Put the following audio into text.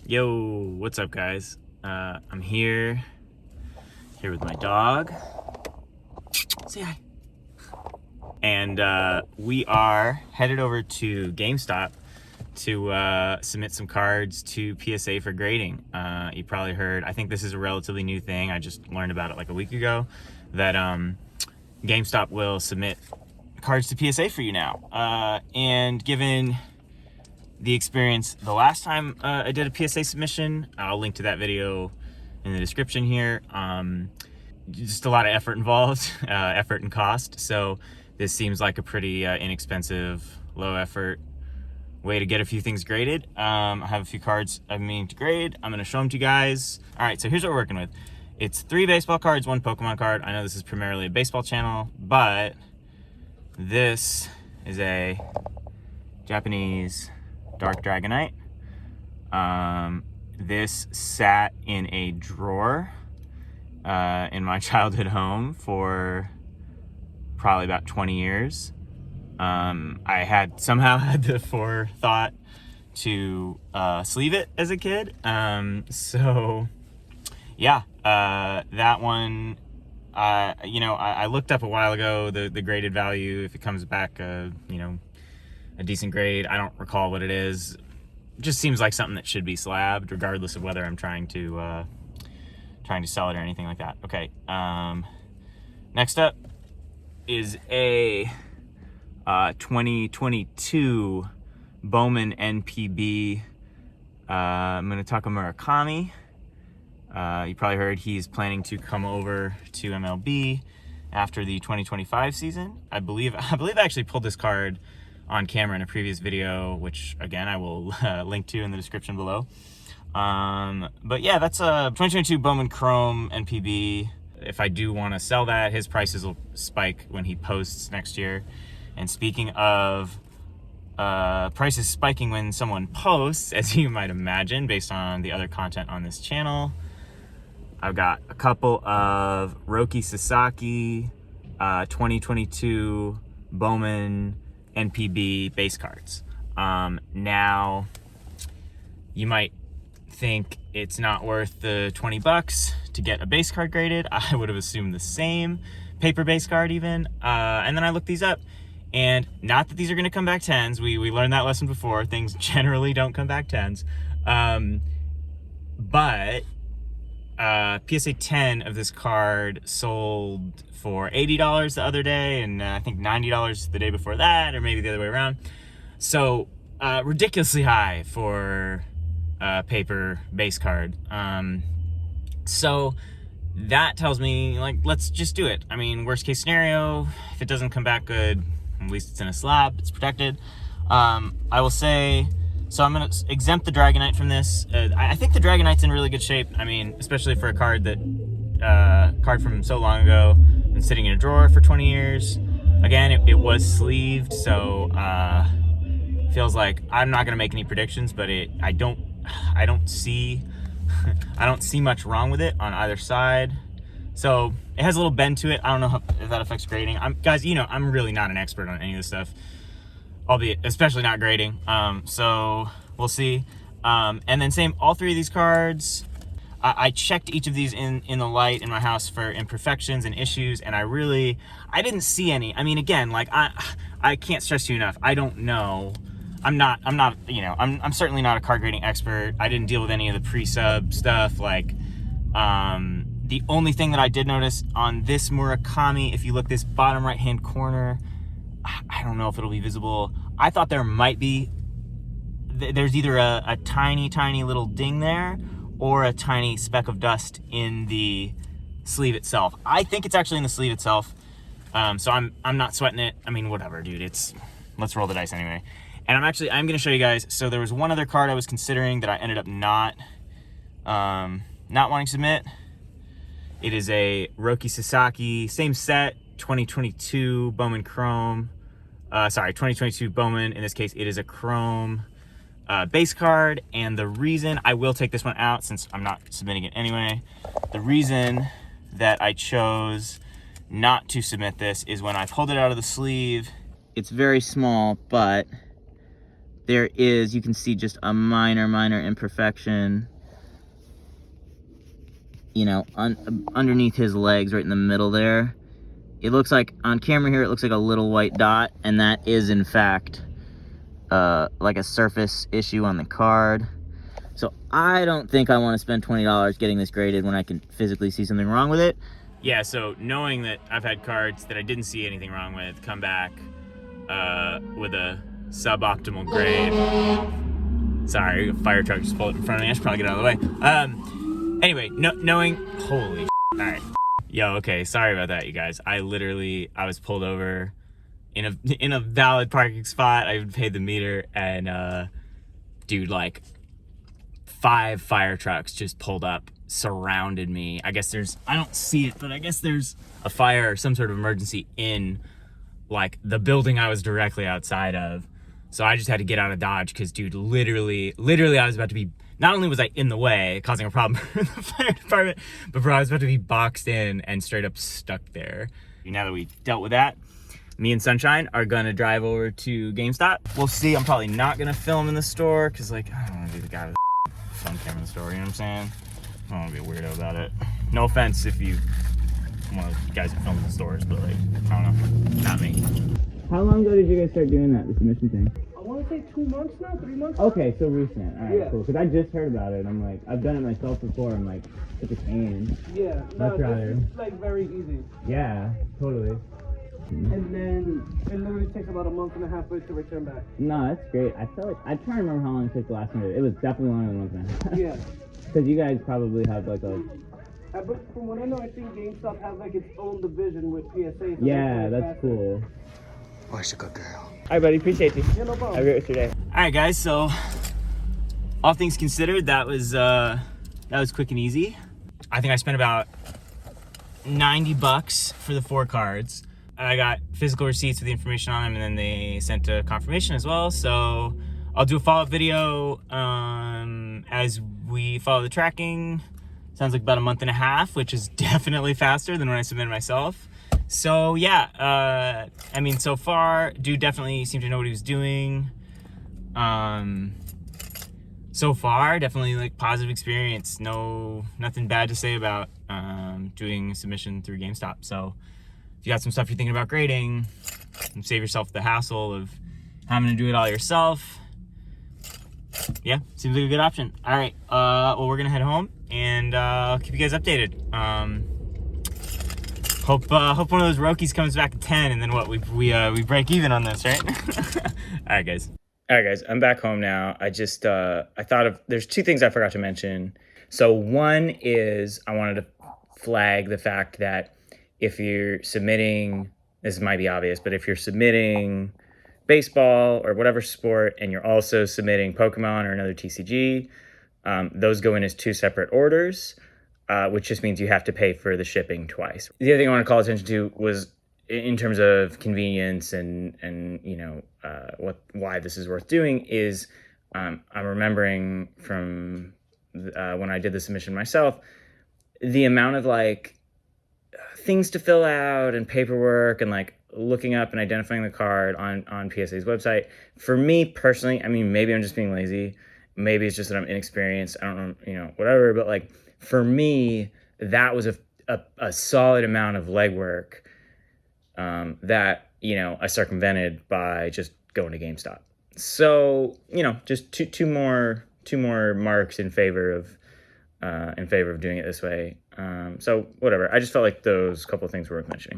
Yo, what's up, guys? I'm here with my dog. Say hi. And we are headed over to GameStop to submit some cards to PSA for grading. You probably heard, I think this is a relatively new thing. I just learned about it like a week ago, that GameStop will submit cards to PSA for you now. And given the experience the last time I did a PSA submission, I'll link to that video in the description here. Just a lot of effort involved, effort and cost. So this seems like a pretty inexpensive, low effort way to get a few things graded. I have a few cards I'm meaning to grade. I'm gonna show them to you guys. All right, so here's what we're working with. It's 3 baseball cards, 1 Pokemon card. I know this is primarily a baseball channel, but this is a Japanese Dark Dragonite. This sat in a drawer in my childhood home for probably about 20 years. I had somehow had the forethought to sleeve it as a kid. So yeah, that one, I looked up a while ago the graded value, if it comes back, a decent grade. I don't recall what it is. Just seems like something that should be slabbed, regardless of whether I'm trying to sell it or anything like that. Okay. Next up is a 2022 Bowman NPB Munetaka Murakami. You probably heard he's planning to come over to MLB after the 2025 season. I believe I actually pulled this card on camera in a previous video, which again I will link to in the description below. But yeah, that's a 2022 Bowman Chrome NPB. If I do want to sell that, his prices will spike when he posts next year. And speaking of prices spiking when someone posts, as you might imagine, based on the other content on this channel, I've got a couple of Roki Sasaki 2022 Bowman NPB base cards. Now, you might think it's not worth the 20 bucks to get a base card graded. I would have assumed the same, paper base card even. And then I looked these up, and not that these are gonna come back 10s. We learned that lesson before. Things generally don't come back 10s. But PSA 10 of this card sold for $80 the other day, and I think $90 the day before that, or maybe the other way around. So ridiculously high for a paper base card. So that tells me, like, let's just do it. I mean, worst case scenario, if it doesn't come back good, at least it's in a slab, it's protected. I will say, so I'm gonna exempt the Dragonite from this. I think the Dragonite's in really good shape. I mean, especially for a card card from so long ago, been sitting in a drawer for 20 years. Again, it was sleeved, so feels like I'm not gonna make any predictions, but I don't see much wrong with it on either side. So it has a little bend to it. I don't know if that affects grading. Guys, I'm really not an expert on any of this stuff, albeit especially not grading. So we'll see. And then same, all 3 of these cards, I checked each of these in the light in my house for imperfections and issues, and I didn't see any. I mean, again, like I can't stress to you enough, I don't know. I'm certainly not a card grading expert. I didn't deal with any of the pre-sub stuff. Like, the only thing that I did notice on this Murakami, if you look this bottom right-hand corner, I don't know if it'll be visible. I thought there might be, there's either a tiny, tiny little ding there, or a tiny speck of dust in the sleeve itself. I think it's actually in the sleeve itself. So I'm not sweating it. I mean, whatever, dude. Let's roll the dice anyway. And I'm gonna show you guys. So there was one other card I was considering that I ended up not wanting to submit. It is a Roki Sasaki, same set, 2022 Bowman Chrome. 2022 Bowman. In this case, it is a Chrome base card. And the reason I will take this one out, since I'm not submitting it anyway, the reason that I chose not to submit this is when I pulled it out of the sleeve, it's very small, but there is, you can see just a minor imperfection, you know, underneath his legs, right in the middle there. It looks like, on camera here, it looks like a little white dot, and that is, in fact, like a surface issue on the card. So I don't think I want to spend $20 getting this graded when I can physically see something wrong with it. Yeah, so knowing that I've had cards that I didn't see anything wrong with come back with a suboptimal grade. Sorry, a fire truck just pulled up in front of me. I should probably get out of the way. Anyway, knowing, holy shit. All right. Yo, okay, sorry about that, you guys. I was pulled over in a valid parking spot. I paid the meter, and dude, like 5 fire trucks just pulled up, surrounded me. I guess I don't see it, but I guess there's a fire or some sort of emergency in like the building I was directly outside of. So I just had to get out of Dodge because, dude, literally I was about to be, not only was I in the way, causing a problem for the fire department, but bro, I was about to be boxed in and straight up stuck there. Now that we dealt with that, me and Sunshine are gonna drive over to GameStop. We'll see. I'm probably not gonna film in the store because, like, I don't want to be the guy with the phone camera in the store, you know what I'm saying? I don't want to be a weirdo about it. No offense if you one of the guys who film in the stores, but, like, I don't know, not me. How long ago did you guys start doing that, the submission thing? I want to say 2 months now, 3 months. Okay, so recent. All right, Yeah. cool. Because I just heard about it. I'm like, I've done it myself before. I'm like, such a pain. Yeah, Much rather. it's like very easy. Yeah, totally. And then it literally takes about a month and a half for it to return back. No, that's great. I feel like, I'm trying to remember how long it took the last one. It was definitely longer than a month and a half. Yeah. Because you guys probably have like a... But from what I know, I think GameStop has like its own division with PSA. So Yeah, that's cool. Oh, she's a good girl. All right, buddy. Appreciate you. Yeah, no problem. Have a great rest of your day. All right, guys. So, all things considered, that was quick and easy. I think I spent about $90 for the 4 cards. I got physical receipts with the information on them, and then they sent a confirmation as well. So, I'll do a follow-up video as we follow the tracking. Sounds like about a month and a half, which is definitely faster than when I submitted myself. So yeah, I mean, so far, dude definitely seemed to know what he was doing. So far, definitely like positive experience. Nothing bad to say about doing a submission through GameStop. So if you got some stuff you're thinking about grading, save yourself the hassle of having to do it all yourself. Yeah, seems like a good option. All right, well, we're gonna head home, and I'll keep you guys updated. Hope one of those Rokis comes back to 10, and then what, we break even on this, right? All right, guys, I'm back home now. I just I thought of, there's 2 things I forgot to mention. So one is I wanted to flag the fact that if you're submitting, this might be obvious, but if you're submitting baseball or whatever sport, and you're also submitting Pokemon or another TCG, those go in as 2 separate orders, which just means you have to pay for the shipping twice. The other thing I want to call attention to was in terms of convenience and you know, why this is worth doing is I'm remembering from when I did the submission myself, the amount of like things to fill out and paperwork and like looking up and identifying the card on PSA's website. For me personally, I mean, maybe I'm just being lazy. Maybe it's just that I'm inexperienced. I don't know, you know, whatever. But like for me, that was a solid amount of legwork that, you know, I circumvented by just going to GameStop. So, you know, just two more marks in favor of doing it this way. So whatever. I just felt like those couple of things were worth mentioning.